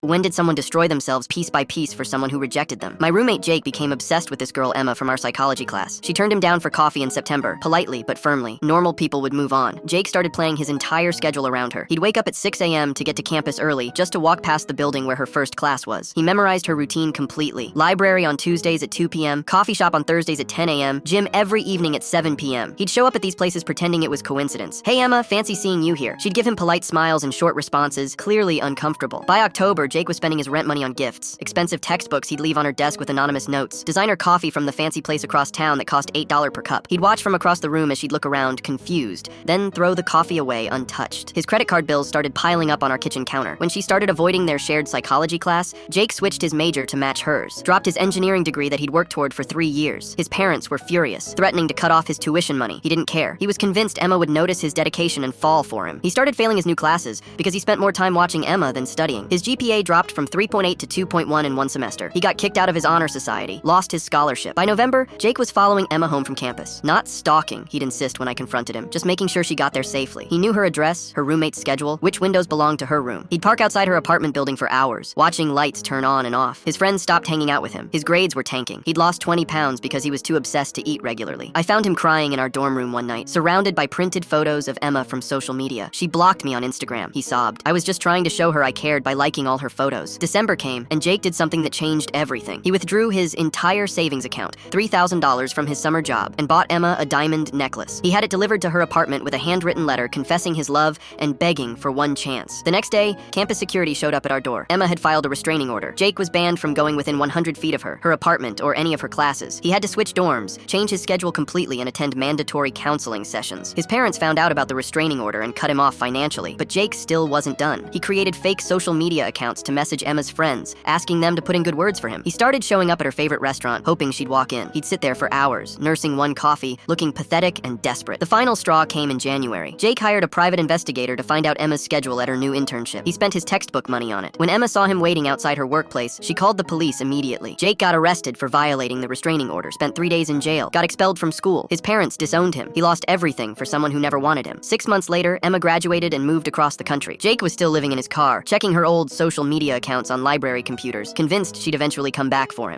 When did someone destroy themselves piece by piece for someone who rejected them? My roommate Jake became obsessed with this girl Emma from our psychology class. She turned him down for coffee in September, politely but firmly. Normal people would move on. Jake started playing his entire schedule around her. He'd wake up at 6 a.m. to get to campus early, just to walk past the building where her first class was. He memorized her routine completely. Library on Tuesdays at 2 p.m., coffee shop on Thursdays at 10 a.m., gym every evening at 7 p.m. He'd show up at these places pretending it was coincidence. "Hey Emma, fancy seeing you here." She'd give him polite smiles and short responses, clearly uncomfortable. By October, Jake was spending his rent money on gifts, expensive textbooks he'd leave on her desk with anonymous notes, designer coffee from the fancy place across town that cost $8 per cup. He'd watch from across the room as she'd look around, confused, then throw the coffee away untouched. His credit card bills started piling up on our kitchen counter. When she started avoiding their shared psychology class, Jake switched his major to match hers, dropped his engineering degree that he'd worked toward for 3 years. His parents were furious, threatening to cut off his tuition money. He didn't care. He was convinced Emma would notice his dedication and fall for him. He started failing his new classes because he spent more time watching Emma than studying. His GPA dropped from 3.8 to 2.1 in one semester. He got kicked out of his honor society, lost his scholarship. By November, Jake was following Emma home from campus. Not stalking, he'd insist when I confronted him, just making sure she got there safely. He knew her address, her roommate's schedule, which windows belonged to her room. He'd park outside her apartment building for hours, watching lights turn on and off. His friends stopped hanging out with him. His grades were tanking. He'd lost 20 pounds because he was too obsessed to eat regularly. I found him crying in our dorm room one night, surrounded by printed photos of Emma from social media. "She blocked me on Instagram," he sobbed. "I was just trying to show her I cared by liking all her photos." December came, and Jake did something that changed everything. He withdrew his entire savings account, $3,000 from his summer job, and bought Emma a diamond necklace. He had it delivered to her apartment with a handwritten letter confessing his love and begging for one chance. The next day, campus security showed up at our door. Emma had filed a restraining order. Jake was banned from going within 100 feet of her apartment, or any of her classes. He had to switch dorms, change his schedule completely, and attend mandatory counseling sessions. His parents found out about the restraining order and cut him off financially, but Jake still wasn't done. He created fake social media accounts to message Emma's friends, asking them to put in good words for him. He started showing up at her favorite restaurant, hoping she'd walk in. He'd sit there for hours, nursing one coffee, looking pathetic and desperate. The final straw came in January. Jake hired a private investigator to find out Emma's schedule at her new internship. He spent his textbook money on it. When Emma saw him waiting outside her workplace, she called the police immediately. Jake got arrested for violating the restraining order, spent 3 days in jail, got expelled from school. His parents disowned him. He lost everything for someone who never wanted him. 6 months later, Emma graduated and moved across the country. Jake was still living in his car, checking her old social media accounts on library computers, convinced she'd eventually come back for him.